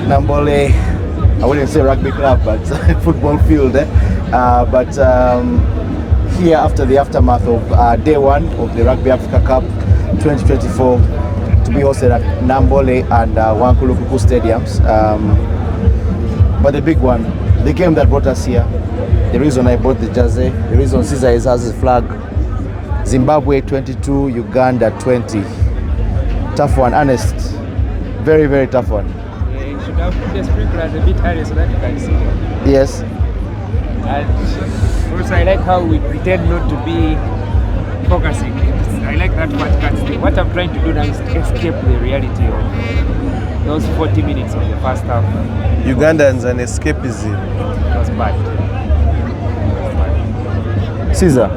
Namboole, I wouldn't say rugby club, but football field. But here, after the aftermath of day one of the Rugby Africa Cup 2024, to be hosted at Namboole and Wankulukuku stadiums. But the big one, the game that brought us here, the reason I bought the jersey, the reason Caesar has his flag, Zimbabwe 22, Uganda 20. Tough one, Ernest. Very, very tough one. Yeah, you should have put the sprinklers a bit higher so that you can see. Yes. And also I like how we pretend not to be focusing. I like that part. What I'm trying to do now is escape the reality of those 40 minutes of the first half. Ugandans and escapism. It was bad. Caesar,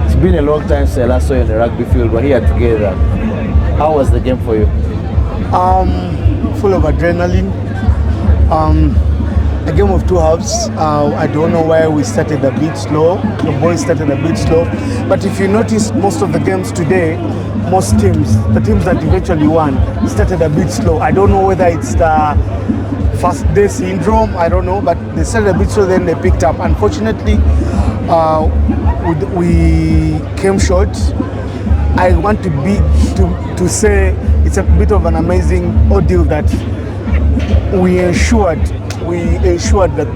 it's been a long time since I last saw you in the rugby field. We're here together. How was the game for you? Full of adrenaline. A game of two halves. I don't know why we started a bit slow. The boys started a bit slow. But if you notice, most of the games today, most teams, the teams that eventually won, started a bit slow. I don't know whether it's the first day syndrome, I don't know, but they started a bit slow, then they picked up. Unfortunately, we came short. I want to say it's a bit of an amazing ordeal that we ensured that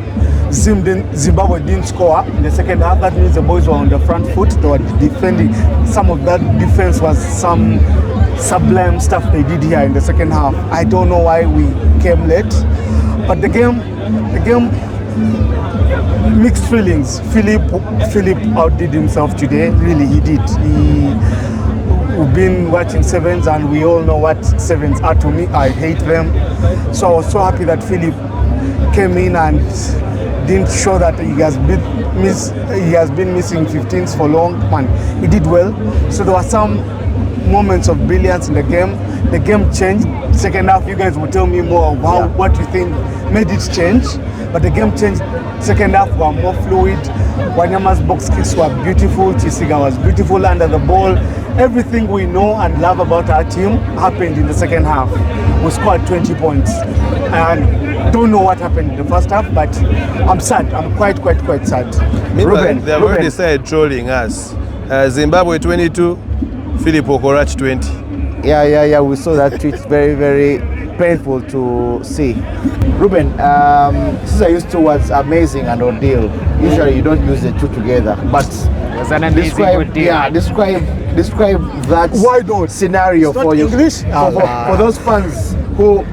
Zimbabwe didn't score in the second half. That means the boys were on the front foot. They were defending. Some of that defense was some sublime stuff they did here in the second half. I don't know why we came late, but the game, mixed feelings. Philip outdid himself today. Really, he did. We've been watching sevens, and we all know what sevens are to me. I hate them. So I was so happy that Philip came in and didn't show that he has been missing 15s for long. Man, he did well. So there were some moments of brilliance in the game. The game changed. Second half, you guys will tell me more of what you think made it change. But the game changed. Second half were more fluid. Wanyama's box kicks were beautiful. Chisiga was beautiful under the ball. Everything we know and love about our team happened in the second half. We scored 20 points. And don't know what happened in the first half, but I'm sad. I'm quite sad. Meanwhile, they've already started trolling us. Zimbabwe 22, Philip Okorach 20. Yeah, we saw that tweet. Very, very painful to see. Ruben, Caesar used two words, amazing and ordeal. Usually you don't use the two together, but describe that scenario for you. English? For those fans who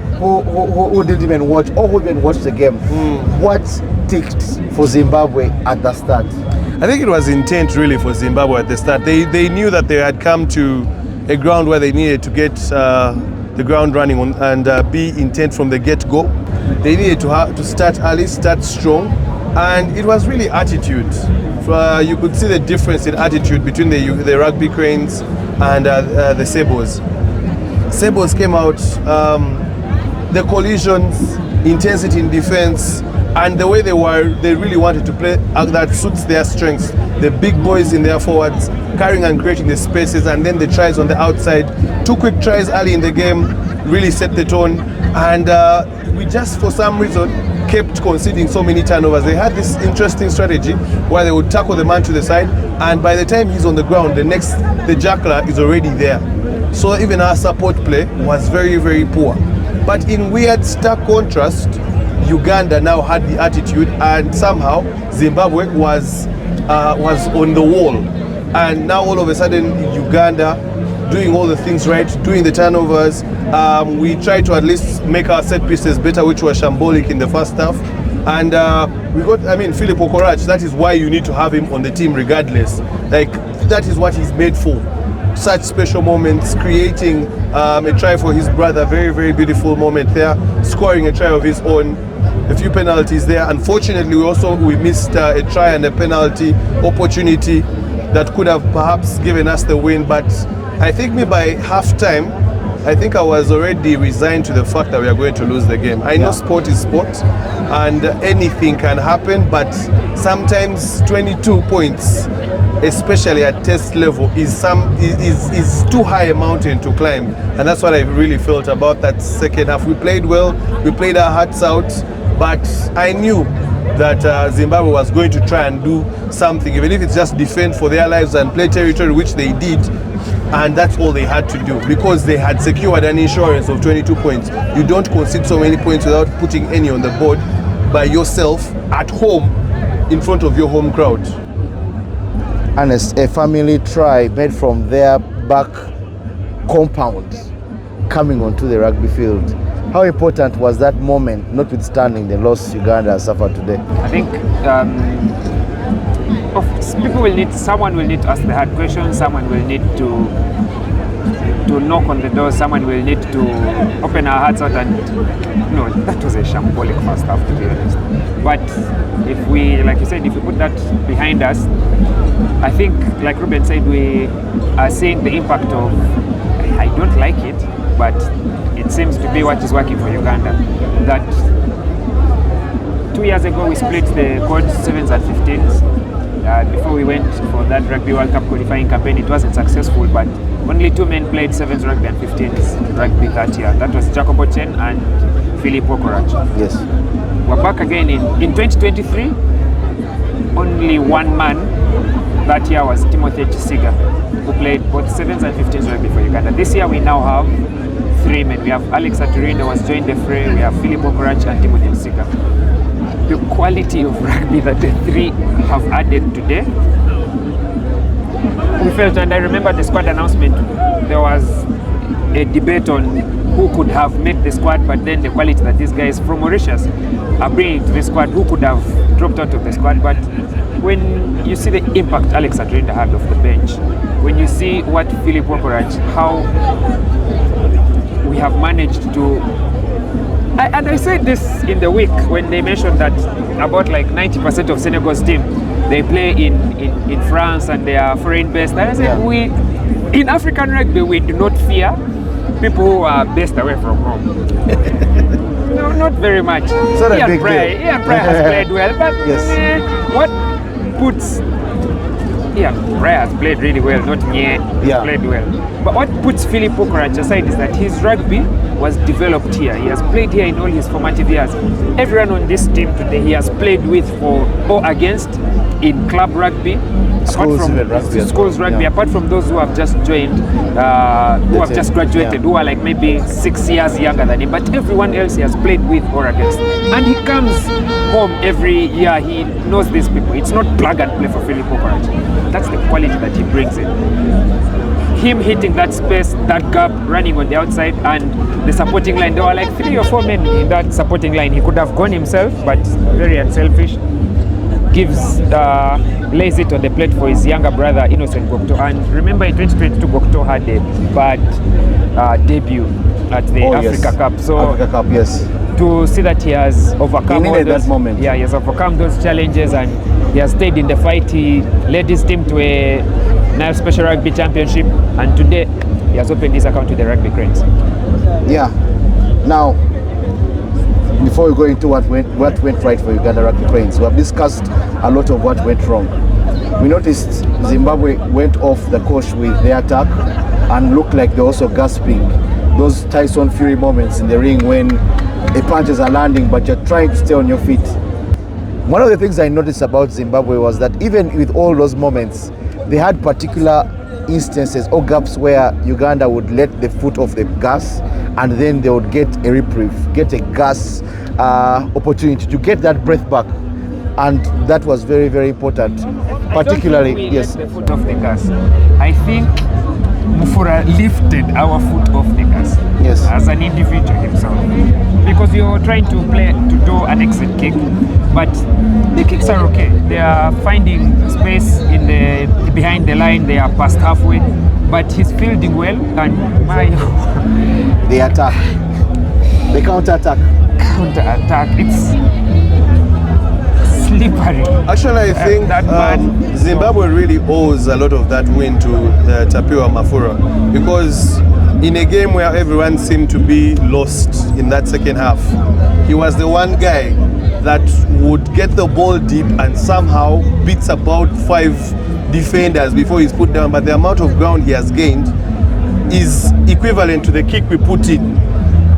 didn't even watch or who didn't watch the game, what ticked for Zimbabwe at the start? I think it was intent really for Zimbabwe at the start. They knew that they had come to a ground where they needed to get the ground running on and be intent from the get-go. They needed to start early, start strong, and it was really attitude. You could see the difference in attitude between the Rugby Cranes and the Sables. Sables came out, the collisions, intensity in defense, and the way they really wanted to play that suits their strengths. The big boys in their forwards, carrying and creating the spaces, and then the tries on the outside. 2 quick tries early in the game really set the tone, and we just, for some reason, kept conceding so many turnovers. They had this interesting strategy where they would tackle the man to the side, and by the time he's on the ground, the jackler is already there. So even our support play was very, very poor. But in weird, stark contrast, Uganda now had the attitude, and somehow Zimbabwe was on the wall. And now all of a sudden, Uganda doing all the things right, doing the turnovers. We tried to at least make our set pieces better, which was shambolic in the first half. And we got, Philip Okorach, that is why you need to have him on the team regardless. Like, that is what he's made for. Such special moments, creating a try for his brother, very, very beautiful moment there, scoring a try of his own, a few penalties there. Unfortunately, we missed a try and a penalty opportunity that could have perhaps given us the win, but I think by half-time, I think I was already resigned to the fact that we are going to lose the game. I know sport is sport and anything can happen, but sometimes 22 points especially at test level, is too high a mountain to climb, and that's what I really felt about that second half. We played well, we played our hearts out, but I knew that Zimbabwe was going to try and do something, even if it's just defend for their lives and play territory, which they did, and that's all they had to do, because they had secured an insurance of 22 points. You don't concede so many points without putting any on the board by yourself at home in front of your home crowd. Ernest, a family tribe made from their back compound coming onto the rugby field. How important was that moment, notwithstanding the loss Uganda suffered today? I think someone will need to ask the hard questions, someone will need to knock on the door, someone will need to open our hearts out, and that was a shambolic first half, to be honest. But if we, like you said, if we put that behind us, I think, like Ruben said, we are seeing the impact of, I don't like it, but it seems to be what is working for Uganda. That 2 years ago we split the quad 7s and 15s. Before we went for that Rugby World Cup qualifying campaign, it wasn't successful, but only 2 men played 7s rugby and 15s rugby that year. That was Jacobo Chen and Philip Okorach. Yes. We're back again in 2023. Only one man that year was Timothy Chisiga, who played both 7s and 15s rugby for Uganda. This year we now have 3 men. We have Alex Aturindo was joined the fray, we have Philip Okorach and Timothy Chisiga. The quality of rugby that the 3 have added today, we felt, and I remember the squad announcement, there was a debate on who could have made the squad, but then the quality that these guys from Mauritius are bringing to the squad, who could have dropped out of the squad. But when you see the impact Alex Aturindo had off the bench, when you see what Philip Okorach, how we have managed to, and I said this in the week when they mentioned that about like 90% of Senegal's team, they play in France and they are foreign based. And I said, we in African rugby, we do not fear people who are based away from home. No, not very much. Ian Pryor has played well, but what puts Ian Pryor has played really well, not Nye played well. But what puts Philip Okorach aside is that his rugby was developed here. He has played here in all his formative years. Everyone on this team today, he has played with for or against in club rugby, schools rugby, apart from those who have just joined, who have just graduated, who are like maybe 6 years younger than him. But everyone else he has played with or against. And he comes home every year, he knows these people. It's not plug and play for Philip Okorach. That's the quality that he brings in. Him hitting that space, that gap, running on the outside, and the supporting line. There were like 3 or 4 men in that supporting line. He could have gone himself, but very unselfish. Lays it on the plate for his younger brother, Innocent Gokto. And remember, in 2022, Gokto had a bad debut at the Africa Cup. So Africa Cup, yes. To see that he has overcome all those, that moment. Yeah, he has overcome those challenges and he has stayed in the fight. He led his team to a Nile Special Rugby Championship, and today he has opened his account with the Rugby Cranes. Yeah. Now, before we go into what went right for Uganda Rugby Cranes, we have discussed a lot of what went wrong. We noticed Zimbabwe went off the course with their attack and looked like they're also gasping. Those Tyson Fury moments in the ring when the punches are landing but you're trying to stay on your feet. One of the things I noticed about Zimbabwe was that even with all those moments, they had particular instances or gaps where Uganda would let the foot off the gas and then they would get a reprieve, get a gas opportunity to get that breath back. And that was very, very important. Particularly, let the foot off the gas. I think Mufura lifted our foot off the gas as an individual himself. Because you're trying to do an exit kick, but the kicks are okay. They are finding space behind the line, they are past halfway, but he's fielding well and the attack. The counter-attack. It's slippery. Actually, I think that man, Zimbabwe really owes a lot of that win to Tapiwa Mafura, because in a game where everyone seemed to be lost in that second half. He was the one guy that would get the ball deep and somehow beats about 5 defenders before he's put down. But the amount of ground he has gained is equivalent to the kick we put in.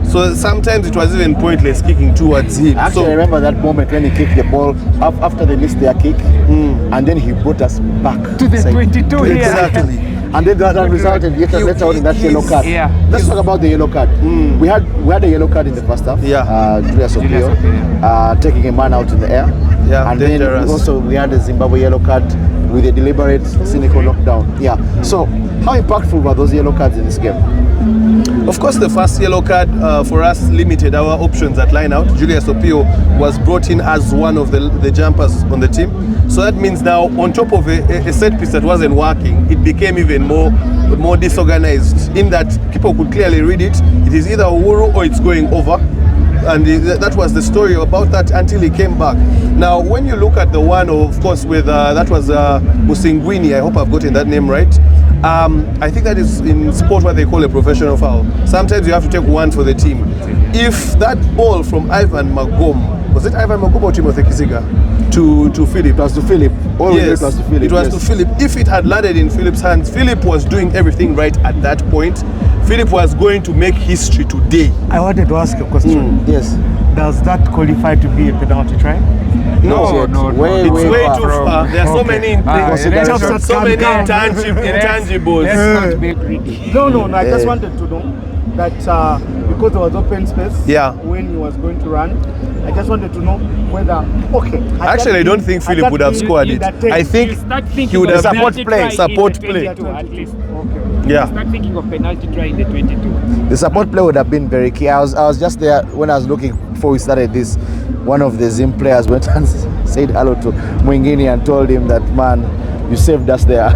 So sometimes it was even pointless kicking towards him. Actually, I remember that moment when he kicked the ball after they missed their kick, and then he brought us back To the 22 here. Exactly. And then that resulted later on in that yellow card. Yeah. Let's talk about the yellow card. We had a yellow card in the first half. Yeah. Julius Opio, taking a man out in the air. Yeah, and dangerous. then we had a Zimbabwe yellow card with a deliberate cynical knockdown. Yeah. So how impactful were those yellow cards in this game? Of course, the first yellow card for us limited our options at line-out. Julius Opio was brought in as one of the jumpers on the team. So that means now, on top of a set piece that wasn't working, it became even more disorganized, in that people could clearly read it. It is either Uhuru or it's going over. And that was the story about that until he came back. Now, when you look at the one, of course, with that was Musingwini, I hope I've gotten that name right. I think that is in sport what they call a professional foul. Sometimes you have to take one for the team. If that ball from Ivan Magom, was it Ivan Magom or Timothy Kisiga? To Philip. It was to Philip. Yes, It was to Philip. it was to Philip. If it had landed in Philip's hands, Philip was doing everything right at that point. Philip was going to make history today. I wanted to ask a question. Yes. Does that qualify to be a penalty try? No. It's way too far. There are so many Let's so not many count. intangibles. Let's not be greedy. No. I just wanted to know that because there was open space when he was going to run, I just wanted to know whether Actually, I don't think Philip would have scored it. I think he would have support play. play. At least. Yeah. Start thinking of penalty try in the 22. The support play would have been very key. I was just there when I was looking before we started this. One of the Zim players went and said hello to Mwingini and told him that, man, you saved us there.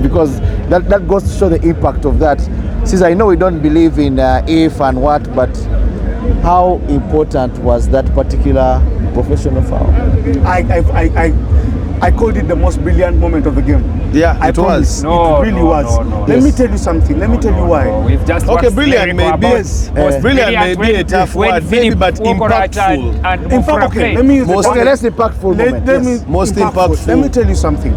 Because that goes to show the impact of that. Since I know we don't believe in if and what, but how important was that particular professional foul? I called it the most brilliant moment of the game. Yeah, I it promise. was. No, it really no, was. no. Let me tell you something. Let me tell you why. We've just Okay, watched brilliant may Jericho be, about brilliant may be a tough when word, maybe, Philip but Ugorat impactful. and In fact, Mufra okay, played. let me use the Okay, let's impactful moment. Let me Yes. Most impactful. Let me tell you something.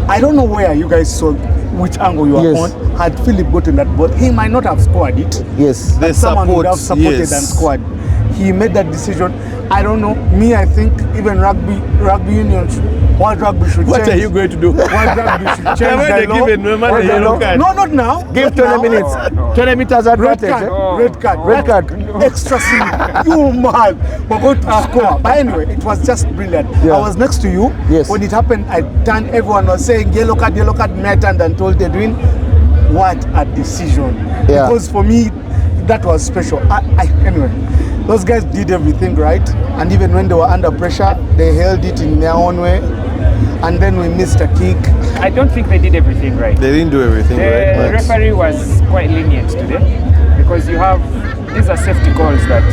I don't know where you guys saw which angle you are Yes. on. Had Philip gotten that ball, he might not have scored it. Yes. The Someone would support, have supported yes. and scored. He made that decision. I don't know. Me, I think even rugby union, World Rugby should What change. are you going to do? World Rugby should change They're the already law. given Norman a yellow card. No, not now. Give Not 20 now. minutes. No. 20 meters Red advantage. card, eh? red card, Red card. extra silly. You man, we're going to score. But anyway, it was just brilliant. Yeah. I was next to you. Yes. When it happened, I turned, everyone was saying yellow card, me I turned and told Edwin, what a decision. Yeah. Because for me, that was special. Anyway, those guys did everything right. And even when they were under pressure, they held it in their own way. And then we missed a kick. I don't think they did everything right. They didn't do everything The right. but- referee was quite lenient today because these are safety calls that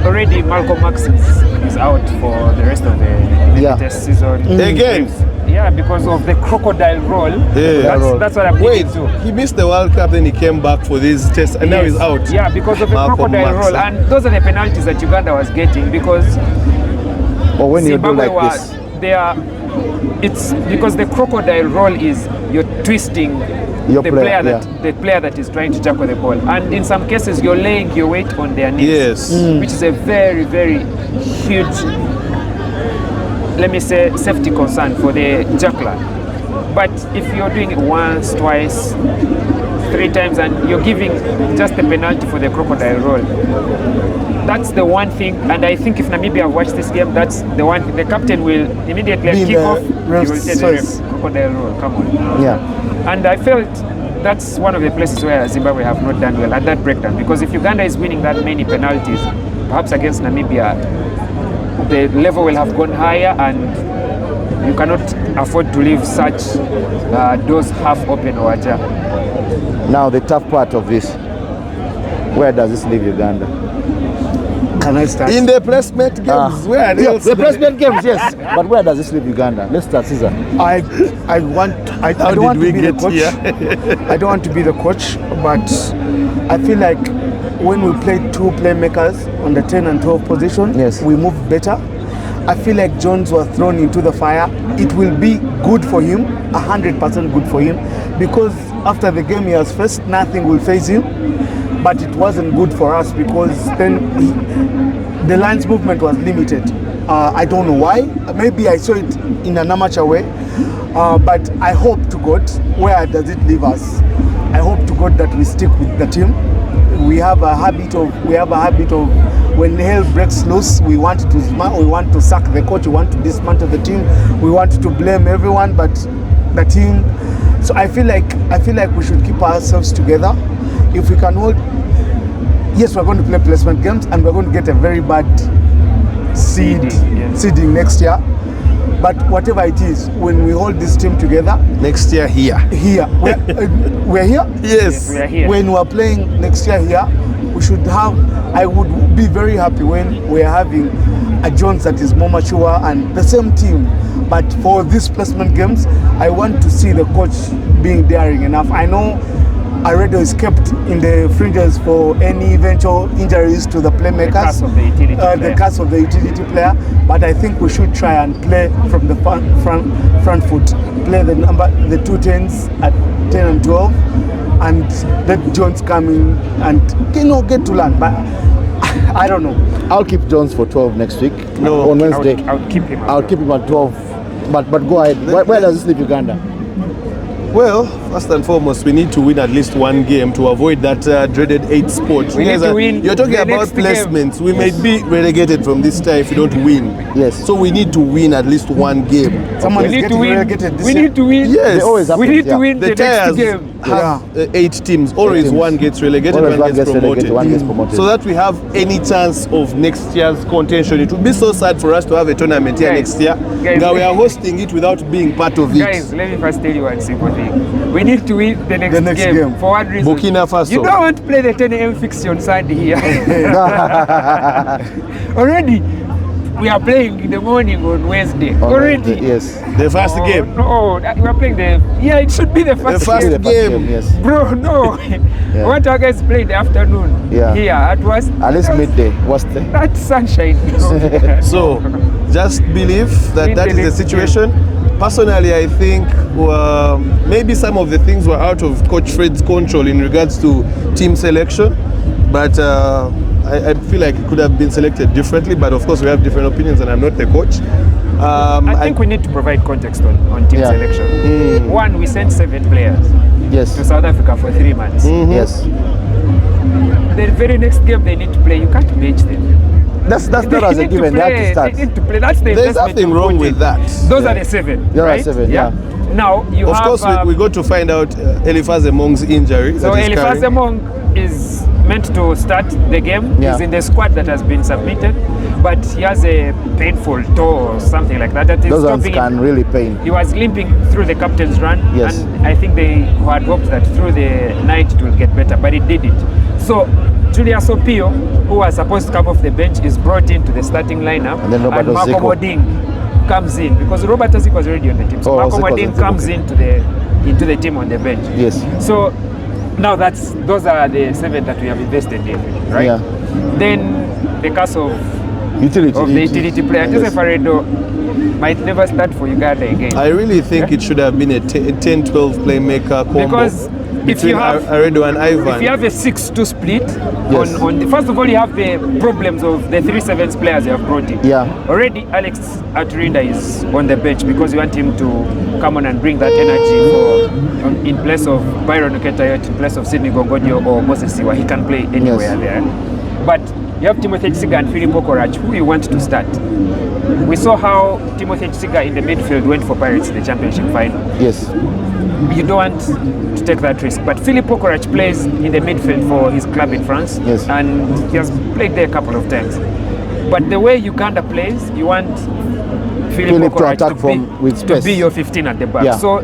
already Malcolm Maxis is out for the rest of the test season. Again? Yeah, because of the crocodile roll. Yeah. That's what I'm Wait, thinking too. he missed the World Cup, then he came back for this test, and now Yes. he's out. Yeah, because of the Malcolm crocodile Max. roll. And those are the penalties that Uganda was getting because Or when you do Zimbabwe like this. it's because the crocodile roll is you're twisting Your the player, the player that is trying to tackle the ball, and in some cases you're laying your weight on their knees, Yes. which is a very, very huge, let me say, safety concern for the juggler. But if you're doing it once, twice, 3 times, and you're giving just a penalty for the crocodile roll, that's the one thing. And I think if Namibia watch this game, that's the one thing. The captain will immediately Be kick the off. He ref's will say the choice. ref, crocodile roll. Come on. Yeah. And I felt that's one of the places where Zimbabwe have not done well at that breakdown. Because if Uganda is winning that many penalties, perhaps against Namibia, the level will have gone higher, and you cannot afford to leave such doors half open or ajar. Now the tough part of this. Where does this leave Uganda? Can I start? In the placement games, where else? The president games, yes. But where does this leave Uganda? Let's start, Caesar. I don't How want did we to be the get coach. here? I don't want to be the coach, but I feel like when we play two playmakers on the 10 and 12 position, Yes. we move better. I feel like Jones was thrown into the fire. It will be good for him, 100% good for him, because after the game he has faced, nothing will phase him. But it wasn't good for us because then the line's movement was limited. I don't know why. Maybe I saw it in an amateur way. But I hope to God, where does it leave us? I hope to God that we stick with the team. We have a habit of when hell breaks loose, we want to sack the coach, we want to dismantle the team, we want to blame everyone, but the team. So I feel like we should keep ourselves together. If we can hold, yes, we're going to play placement games and we're going to get a very bad seeding next year. But whatever it is, when we hold this team together, Next year here. we're here. Yes. We are here. When we're playing next year here, we should have. I would be very happy when we're having a Jones that is more mature and the same team. But for these placement games, I want to see the coach being daring enough. I know Aredo is kept in the fringes for any eventual injuries to the playmakers, cast of the utility player. the cast of the utility player. But I think we should try and play from the front foot, play the two tens at 10 and 12, and let Jones come in and get to learn. But I don't know. I'll keep Jones for 12 next week. No, on Wednesday. I would keep him. I'll keep him at 12. But go ahead. Where does this leave Uganda? Well, first and foremost, we need to win at least one game to avoid that dreaded 8 spot. We need to win You're talking the about next game. placements. We may be relegated from this tie if we don't win. Yes. So we need to win at least one game. Someone We is need to getting win. relegated this We year. need to win. Yes. They always We happen, need to yeah. win The the next tiers game. have 8 teams. Always teams. one gets relegated, Always one gets promoted. relegated, one gets promoted. So that we have any chance of next year's contention. It would be so sad for us to have a tournament here Guys, next year. guys, Now we are hosting it without being part of it. Guys, let me first tell you one simple thing. We need to win the next, next game. game. For one reason. Burkina Faso. You don't want to play the 10 a.m. fixture on Sunday here. Already, we are playing in the morning on Wednesday. Already. Yes. The first game. No, we are playing it should be the first, first game. The first game. yes. Bro, no. I want our guys play in the afternoon. Yeah. Here at worst. At least midday. What's the? That's sunshine. So, just believe that Win that the is the next situation. Personally, I think maybe some of the things were out of Coach Fred's control in regards to team selection, but I feel like it could have been selected differently. But of course, we have different opinions, and I'm not the coach. I think we need to provide context on team Yeah. selection. One, we sent 7 players to Yes. South Africa for 3 months. Yes. The very next game they need to play, you can't bench them. That's not as a need to given. They have to play. start. They need to play. That's the There's investment nothing you wrong put with in. that. Those Yeah. are the 7. There are right? 7, yeah. Now you Of have. course, we got to find out Eliphaz Emong's injury. So that he's Eliphaz carrying. Emong is meant to start the game. Yeah. He's in the squad that has been submitted, but he has a painful toe or something like that. That is Those ones stopping him. can really pain. He was limping through the captain's run, Yes. and I think they had hoped that through the night it will get better, but it didn't. So Julius Opio, who was supposed to come off the bench, is brought into the starting lineup, And then Robert Marco Oziko. Moding comes in because Robert Oziko was already on the team. So Oh, Marco Oziko was Moding on the team, comes okay. into the team on the bench. Yes. So now those are the 7 that we have invested in, right? Yeah. Then the cast of Utility. the utility player, Yes. Joseph Aredo, might never start forUganda again. I really think it should have been a 10-12 playmaker combo Because if between you have- Aredo and Ivan. If you have a 6-2 split, Yes. first of all, you have the problems of the 3-7 players you have brought in. Yeah. Already, Alex Aturinda is on the bench because you want him to come on and bring that energy in place of Byron Oketayot, in place of Sidney Gongodio or Moses Siwa. He can play anywhere Yes. there. But you have Timothy Chisiga and Philip Okorach, who you want to start. We saw how Timothy Chisiga in the midfield went for Pirates in the championship final. Yes. You don't want to take that risk. But Philip Okorach plays in the midfield for his club in France, Yes. and he has played there a couple of times. But the way Uganda plays, you want Philip Philip to Okorach attack with to space. be your 15 at the back. Yeah. So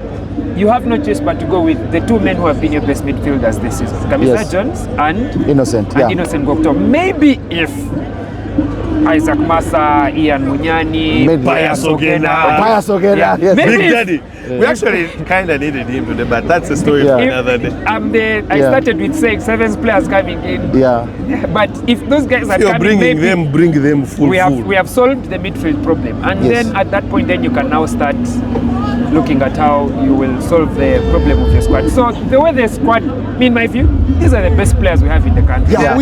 you have no choice but to go with the 2 men who have been your best midfielders this season, Kamisa Yes. Jones and Innocent. Yeah. Innocent Gokto. Maybe if Isaac Massa, Ian Munyani, Maybe. Pius Ogena. Pius Ogena, Yeah. yes. Maybe Big if- Daddy. We actually kind of needed him today, but that's a story Yeah. for another day. I Yeah. started with saying 7 players coming in. Yeah. But if those guys are You're coming, bring them full. we have solved the midfield problem, and Yes. then at that point, then you can now start looking at how you will solve the problem of your squad. So the way the squad, in my view, these are the best players we have in the country. Yeah.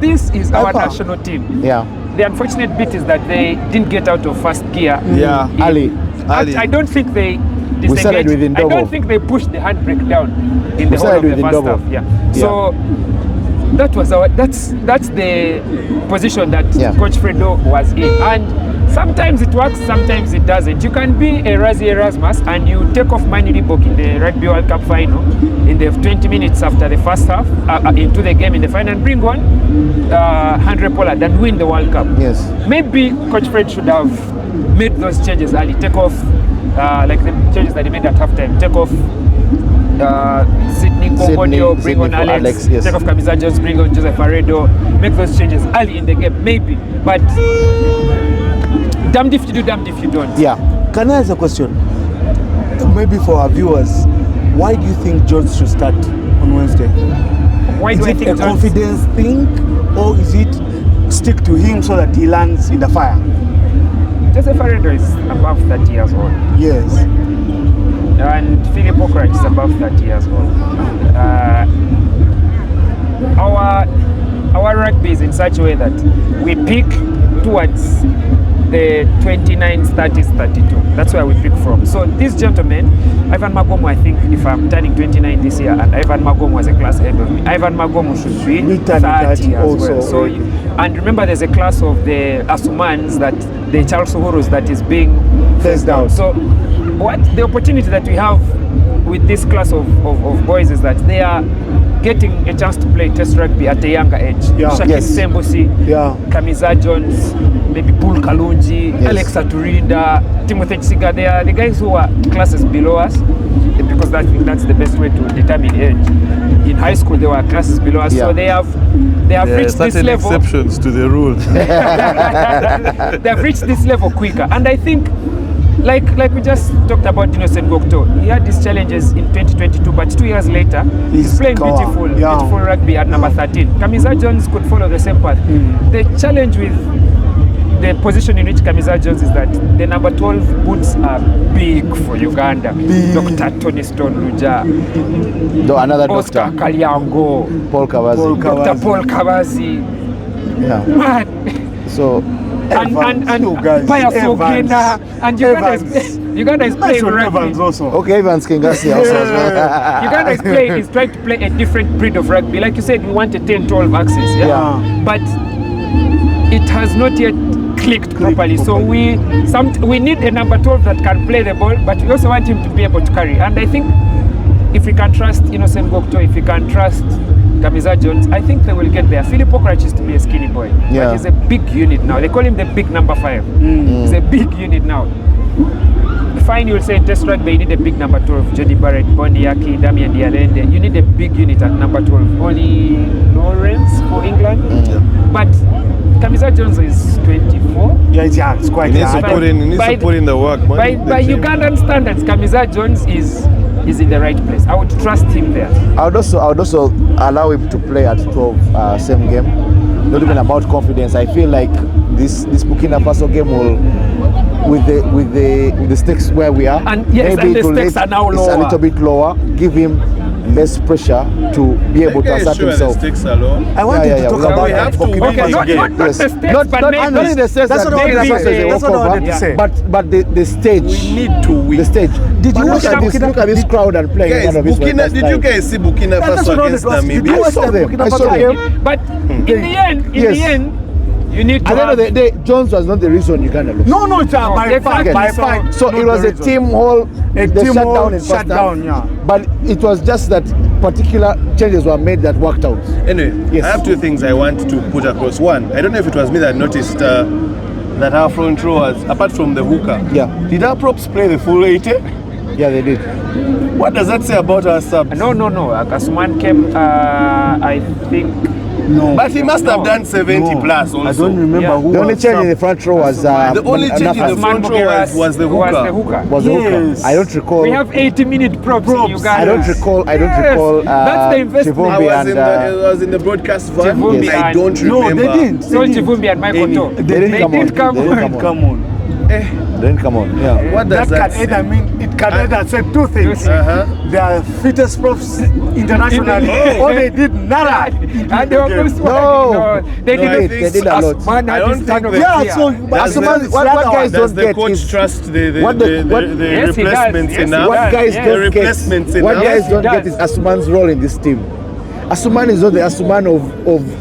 This is our Alpha. national team. Yeah. The unfortunate bit is that they didn't get out of first gear. Yeah. Ali. I don't think they We started disengaged. within I double. don't think they pushed the handbrake down in the whole started of the within first double. half. Yeah. So that's the position that Yeah. Coach Fredo was in. And sometimes it works, sometimes it doesn't. You can be a Razi Erasmus and you take off Manu Ribok in the Rugby World Cup final in the 20 minutes after the first half into the game in the final and bring on Andre Pollard and win the World Cup. Yes. Maybe Coach Fred should have made those changes early. Take off like the changes that he made at halftime. Take off Sydney Komodio, bring Sydney on for Alex, Alex, yes. take off Kamiza Jones, bring on Joseph Aredo, make those changes early in the game, maybe. But damned if you do, damned if you don't. Yeah. Can I ask a question? Maybe for our viewers, why do you think Jones should start on Wednesday? Why Is do I it think a Jones- confidence thing, or is it stick to him so that he lands in the fire? Joseph Aredo is above 30 years old. Yes. And Philip Okrach is above 30 years old. Our rugby is in such a way that we pick towards the 29s, 30s, 32. That's where we pick from. So this gentleman, Ivan Magomo, I think if I'm turning 29 this year and Ivan Magomo was a class ahead of me, Ivan Magomo should be We turn 30 as also. well. So, and remember there's a class of the Asumans, that the Charles Uhurus that is being phased out. So what the opportunity that we have with this class of boys is that they are getting a chance to play test rugby at a younger age. Yeah. Shakin Yes. Sembosi, Yeah. Kamiza Jones, maybe Paul Kalunji, Yes. Alex Aturinda, Timothy Chisiga. They are the guys who are classes below us, because that's the best way to determine age. In high school, they were classes below us, Yeah. so they have There are reached this certain level. exceptions to the rule. They have reached this level quicker, and I think, like we just talked about Innocent Gokto, he had these challenges in 2022, but 2 years later, he's playing beautiful rugby at number 13. Kamiza Jones could follow the same path. The challenge with the position in which Kamiza Jones is that the number 12 boots are big for Uganda. Dr. Tony Stone Luja, Another Oscar doctor, Kalyango, Paul Kawazi. Dr. Paul Kavazi. Yeah. Man. So And you guys, Pius Evans. Ogena, and Uganda is playing Mention rugby. Evans also. okay, Evans Kingasi also as well. Uganda is trying to play a different breed of rugby. Like you said, we want a 10-12 axis, Yeah. but it has not yet clicked properly. So we need a number 12 that can play the ball, but we also want him to be able to carry. And I think if we can trust Innocent Gokto, if we can trust Kamiza Jones, I think they will get there. Philip Okrach used to be a skinny boy, Yeah. but he's a big unit now. They call him the big number 5. He's a big unit now. Fine, you will say test rugby, you need a big number 12. Jody Barrett, Bondi Aki, Damian Dialende. You need a big unit at number 12. Oli Lawrence for England. But Kamiza Jones is 24. Yeah, it's quite He needs to hard. put in the work. Man. By Ugandan standards, Kamiza Jones is in the right place. I would trust him there. I would also allow him to play at 12 same game. Not even about confidence. I feel like this Burkina Faso game will, with the stakes where we are, And yes, and the it will stakes are now it's lower. a little bit lower. Give him less pressure to be able to assert himself. Stakes are low. I wanted Yeah, to yeah, talk we about have that to for win Burkina Okay, this not game. the Yes. stakes, Not but maybe in the sense That's that what I maybe wanted to say. they That's walk what I over, wanted to say. but the stage. We need to win. The stage. Did you But watch look at this crowd and playing in Guys, front of his did you guys see Burkina That's Faso what I against wanted to ask. Did you Namibia? I saw them. Burkina I saw Faso them. game? But in Yes. the end, you need to At the end of have, the day, Jones was not the reason Uganda lost. No, it's by exactly. five. So it was a team whole. A they team shut whole down in shut first half, down, yeah. But it was just that particular changes were made that worked out. Anyway, Yes. I have two things I want to put across. One, I don't know if it was me that noticed that our front rowers, apart from the hooker, Yeah. did our props play the full 80? Yeah, they did. What does that say about our subs? No. Kasuman came, I think, No. But he must have done 70 plus also. I don't remember Yeah. who The only was change in sub. the front row was The only change in the front row was the hooker. was the hooker. Yes. I don't recall. We have 80-minute props in Uganda. I don't recall. I don't Yes. recall. That's the investment. I Chivumbi was, and, I was in the broadcast van. Chivumbi I and- don't No, remember. they didn't. So Chivumbi and Michael Any- Toh. They didn't come on. did come They didn't on. Come on. Then come on. Yeah. What does That that can say? either mean it can either say two things. Uh-huh. They are fittest profs internationally, Oh. or they did nada. And they almost No. they No, I didn't. think they did a lot. Asman I had don't this think kind of they- Yeah, idea. so That's Asman, the- what guys Does don't the get coach is trust the what the- what- Yes, he does. replacements Yes, he enough? does. what guys Yeah. The don't get. replacements What enough? guys Yes, he don't get does. is Asuman's role in this team. Asuman is not the Asuman of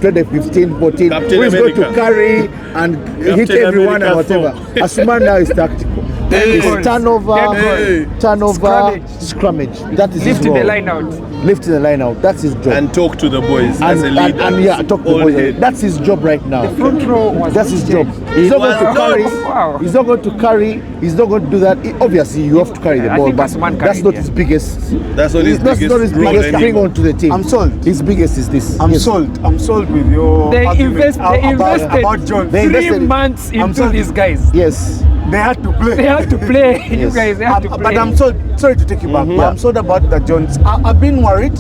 2015, 14, Captain who is going to America. carry and hit Captain everyone and America whatever. Asuman now is tactical. Hey. It's turnover, Hey. turnover, scrummage. That is his Lifting role. the line out. Lifting the line out. That's his job. And talk to the boys as a leader. and yeah, talk to All boys. head. That's his job right now. Front row was That's his wicked. job. He's not going to was carry. not. Wow. He's not going to carry. He's not going to do that. Obviously, you have to carry the I ball, think but Asuman that's carried, not yeah. his biggest. That's not his That's biggest not his role biggest anymore. bring onto the team. I'm sold. His biggest is this. I'm Yes. sold. I'm sold with your They argument invested about John. They 3 invested- months I'm into sorry. these guys. Yes. They had to play. They have to play. You Yes. guys, they have to play. But I'm sorry to take you back. But Yeah. I'm sold about the Jones. I've been worried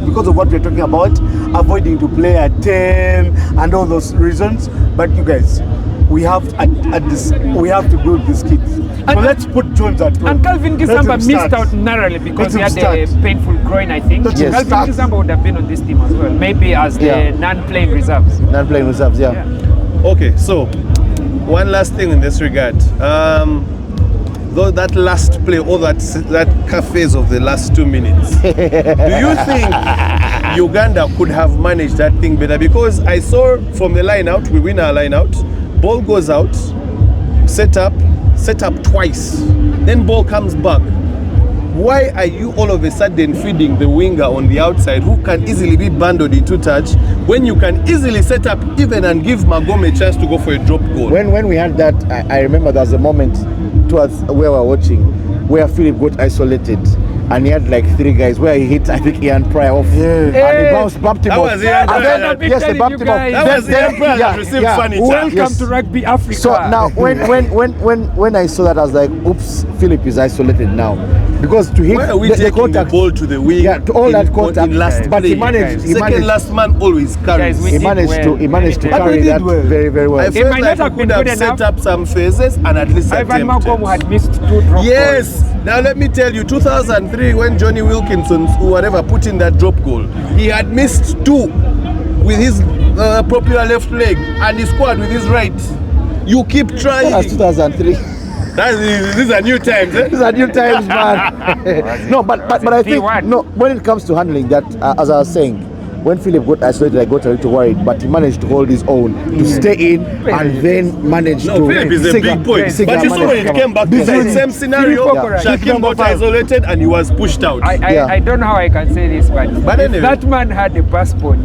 because of what we're talking about, avoiding to play at 10 and all those reasons. But you guys, we have we have to build this kid. So And- let's put Jones at 12. And Calvin Let Kisamba him missed start. out narrowly because Let he him had a start. painful groin, I think. Let him Calvin start. Kisamba would have been on this team as well, maybe as the Yeah. non-playing reserves. Non-playing reserves. Yeah. Okay, so one last thing in this regard. Though that last play, or that phase of the last 2 minutes, do you think Uganda could have managed that thing better? Because I saw from the line out, we win our line out, ball goes out, set up twice, then ball comes back. Why are you all of a sudden feeding the winger on the outside who can easily be bundled into touch when you can easily set up even and give Magome a chance to go for a drop goal? When we had that, I remember there was a moment towards where we were watching where Philip got isolated and he had like 3 guys where he hit, I think, Ian Pryor off. And he bumped him That off. was Ian And then, Pryor. yes, they bumped him off. That was Ian Pryor that received furniture. Welcome Yes. to Rugby Africa. So now, when I saw that, I was like, "Oops, Philip is isolated now," because to hit Why are we the taking contact, the ball to the wing? yeah, to all that contact, in last but he play? managed. He Second managed. last man always carries. Guys, we He did managed well. to. He managed to But we carry did that well. very, very well. I felt might like not have we been could have good set enough. up some phases and at least Ivan attempted. Magomo had missed 2 drop Yes. Now let me tell you, 2003 when Johnny Wilkinson, whatever, put in that drop goal, he had missed 2 with his popular left leg and he scored with his right. You keep trying. That's 2003. These are new times, eh? These are new times, man. No, but I think no. When it comes to handling that, as I was saying, when Philip got isolated, I got a little worried, but he managed to hold his own, to stay in, and then manage No, to. Philip is a Siga- big boy. Siga But you saw when managed it to came back to This the is- same scenario, Yeah. Shakim got isolated and he was pushed out. I don't know how I can say this, but if anyway. that man had a passport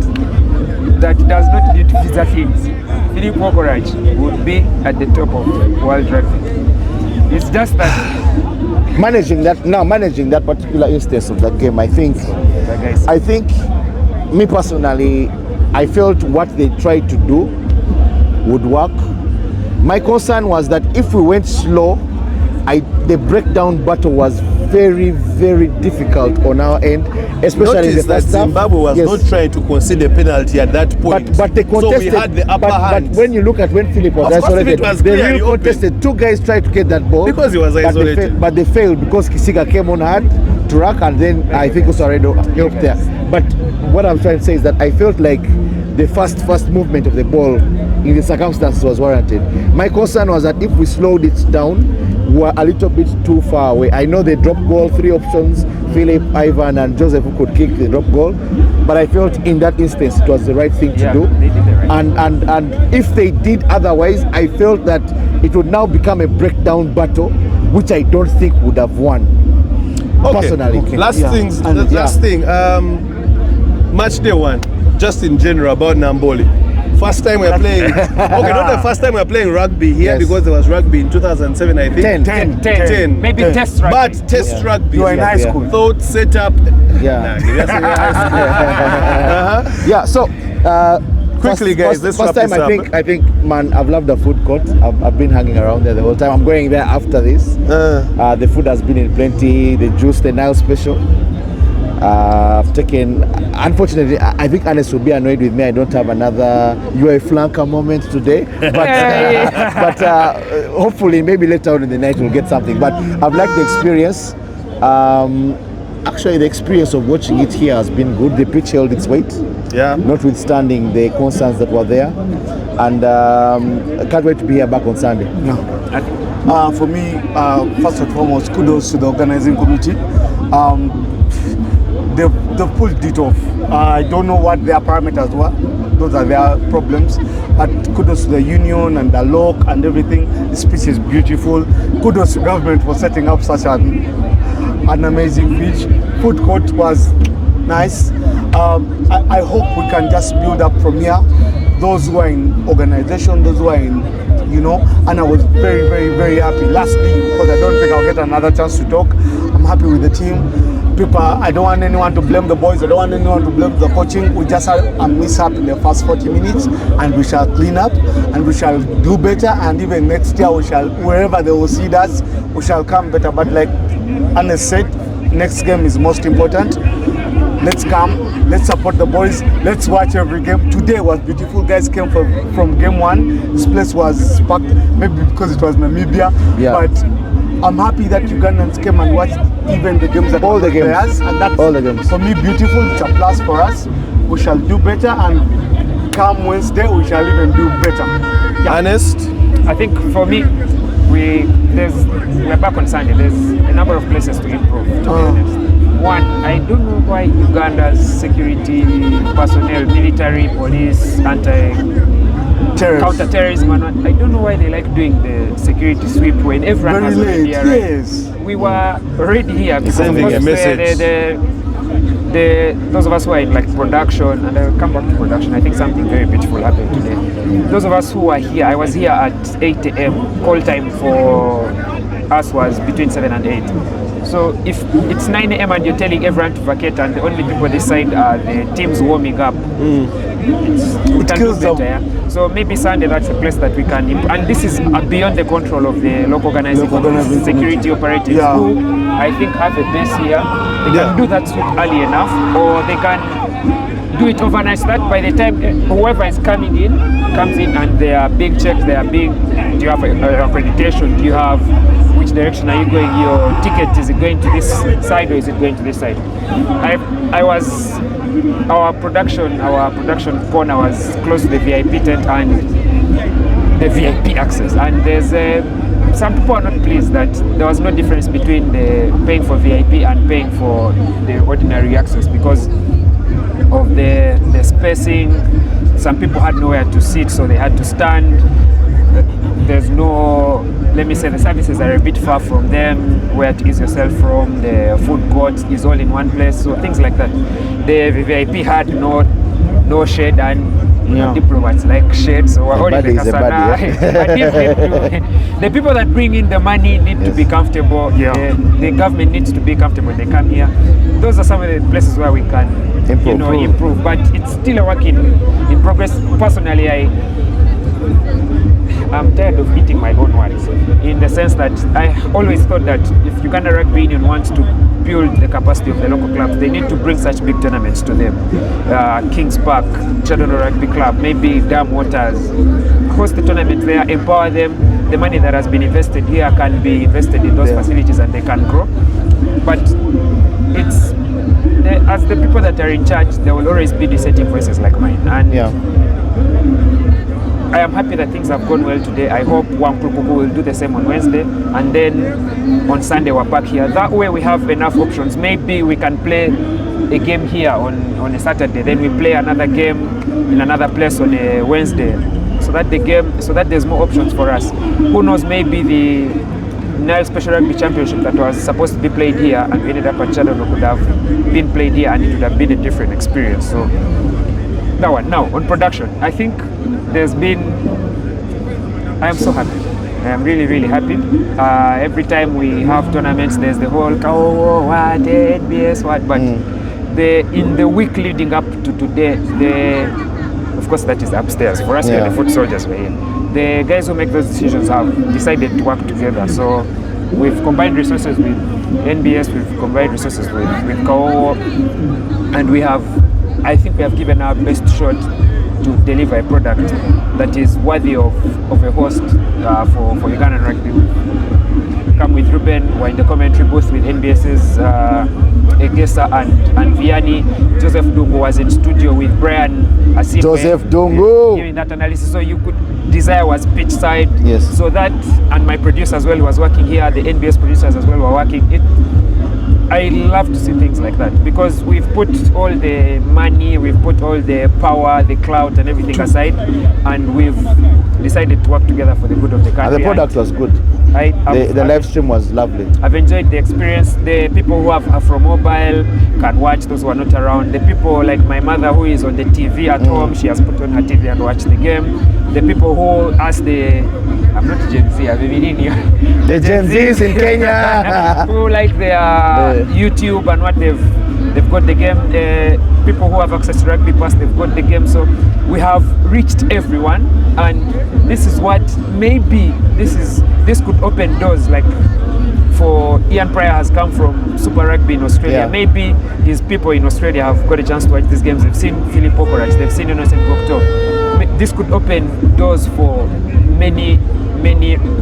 that does not need visa things, Philip Wokoraj would be at the top of world rugby. It's just that managing that particular instance of that game, I think, me personally, I felt what they tried to do would work. My concern was that if we went slow, the breakdown battle was very, very difficult on our end, especially in the Notice that first half. Zimbabwe was Yes. not trying to concede a penalty at that point. But they contested. So we had the upper hand. But when you look at when Philip was Of course, isolated, Philip was they clearly really open. contested. 2 guys tried to get that ball Because he was but they isolated. but they failed because Kisiga came on hard to rack, and then I think Osareno helped there. But what I'm trying to say is that I felt like the first movement of the ball in the circumstances was warranted. My concern was that if we slowed it down, we were a little bit too far away. I know they dropped goal, 3 options, Philip, Ivan and Joseph, who could kick the drop goal, but I felt in that instance it was the right thing to do. they did the right And if they did otherwise, I felt that it would now become a breakdown battle, which I don't think would have won. Personally. Last Yeah. things. And- Last thing. Match day 1. Just in general about Namboole. First time we're playing. Okay, not the first time we're playing rugby here, Yes. because there was rugby in 2007, I think. 10. Maybe 10. test rugby. But test rugby. You are in high Yeah. school. Thought, set up. Yeah. Nah, that's in high school. Yeah, so Quickly, guys, let's first wrap time this up. I think, man, I've loved the food court. I've been hanging around there the whole time. I'm going there after this. The food has been in plenty. The juice, the Nile special. I've taken. Unfortunately, I think Ernest will be annoyed with me. I don't have another "you are a flanker" moment today. But hopefully, maybe later on in the night we'll get something. But I've liked the experience. Actually, the experience of watching it here has been good. The pitch held its weight. Yeah. Notwithstanding the concerns that were there, and I can't wait to be here back on Sunday. For me, first and foremost, kudos to the organizing committee. They've pulled it off. I don't know what their parameters were. Those are their problems. But kudos to the union and the lock and everything. This pitch is beautiful. Kudos to government for setting up such an amazing pitch. Food court was nice. I hope we can just build up from here. Those who are in organization, those who are in, and I was very, very, very happy. Lastly, because I don't think I'll get another chance to talk, I'm happy with the team. I don't want anyone to blame the boys. I don't want anyone to blame the coaching. We just had a mishap in the first 40 minutes, and we shall clean up, and we shall do better. And even next year, we shall, wherever they will see us, we shall come better. But like Ernest said, next game is most important. Let's come, let's support the boys, let's watch every game. Today was beautiful. Guys came from game one. This place was packed, maybe because it was Namibia. Yeah. But I'm happy that Ugandans came and watched even the games that all the games, theirs, and that's all the games. For me beautiful. It's a plus for us. We shall do better, and come Wednesday we shall even do better. Ernest? I think for me, we're back on Sunday. There's a number of places to improve, to be honest. One, I don't know why Uganda's security personnel, military, police, counter-terrorism, I don't know why they like doing the security sweep when everyone has already arrived. Yes. We were already here because Sending a message. those of us who are in like production, and I'll come back to production, I think something very beautiful happened today. Those of us who are here, I was here at 8 a.m. Call time for us was between 7 and 8. So if it's 9 a.m. and you're telling everyone to vacate and the only people this side are the teams warming up, we can do better. Yeah? So maybe Sunday, that's a place that we can improve. And this is beyond the control of the local organizing security operatives who I think have a base here. They can do that sweep early enough, or they can do it overnight so that by the time whoever is coming in comes in and they are being checked, they are being, do you have accreditation, do you have, which direction are you going, your ticket, is it going to this side or is it going to this side? Our production corner was close to the VIP tent and the VIP access, and there's some people are not pleased that there was no difference between the paying for VIP and paying for the ordinary access because of the spacing. Some people had nowhere to sit, so they had to stand. There's no, let me say, the services are a bit far from them, where to ease yourself from. The food court is all in one place, so things like that. The VIP had no shade, and diplomats like shade, so we're all in the kasana. The people that bring in the money need to be comfortable. The government needs to be comfortable. They come here. Those are some of the places where we can improve. But it's still a work in progress. Personally, I'm tired of eating my own words, in the sense that I always thought that if Uganda Rugby Union wants to build the capacity of the local clubs, they need to bring such big tournaments to them. Kings Park, Chadano Rugby Club, maybe Dam Waters, host the tournament there, empower them. The money that has been invested here can be invested in those facilities and they can grow. But it's, as the people that are in charge, there will always be dissenting voices like mine. And I am happy that things have gone well today. I hope Wankulukuku will do the same on Wednesday, and then on Sunday we're back here. That way we have enough options. Maybe we can play a game here on a Saturday, then we play another game in another place on a Wednesday, so that there's more options for us. Who knows, maybe the Nile Special Rugby Championship that was supposed to be played here and we ended up at Chadano could have been played here, and it would have been a different experience. So that one. Now on production, I think I am so happy. I am really, really happy. Every time we have tournaments, there's the whole Kawowo, what, NBS, what, but in the week leading up to today, of course, that is upstairs. For us, we Yeah. are the foot soldiers. We're here. The guys who make those decisions have decided to work together. So we've combined resources with NBS, we've combined resources with Kawowo, and I think we have given our best shot to deliver a product that is worthy of a host for Ugandan rugby. Come with Ruben, we're in the commentary booth with NBS's Egesa and Vianney. Joseph Dungu was in studio with Brian Asimbe. Joseph Dungu. Giving that analysis. So you could, Desire was pitch side. Yes. So that, and my producer as well was working here, the NBS producers as well were working. I love to see things like that because we've put all the money, we've put all the power, the clout and everything aside, and we've decided to work together for the good of the country. And the product was good. The live stream was lovely. I've enjoyed the experience. The people who have Afro Mobile can watch, those who are not around. The people like my mother who is on the TV at home, she has put on her TV and watched the game. The people who ask I'm not Gen Z, I've been in here. The Gen Zs in Kenya. who like their YouTube and what they've got the game. People who have access to Rugby Pass, they've got the game. So we have reached everyone, and this is what maybe this could open doors. Like for Ian Pryor has come from Super Rugby in Australia. Yeah. Maybe his people in Australia have got a chance to watch these games. They've seen Philip Okorach, they've seen Innocent Gokto. This could open doors for many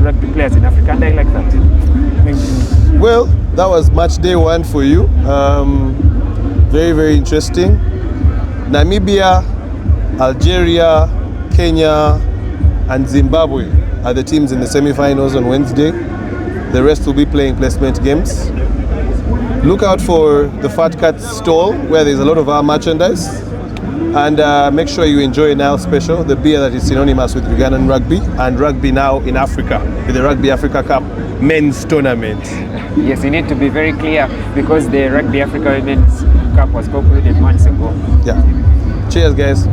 rugby players in Africa, and I like that. Well, that was match day 1 for you. Very, very interesting. Namibia, Algeria, Kenya, and Zimbabwe are the teams in the semi-finals on Wednesday. The rest will be playing placement games. Look out for the Fat Cat stall where there's a lot of our merchandise. And make sure you enjoy Nile Special, the beer that is synonymous with Ugandan rugby and rugby now in Africa with the Rugby Africa Cup men's tournament. Yes, you need to be very clear because the Rugby Africa Women's Cup was concluded months ago. Yeah. Cheers, guys.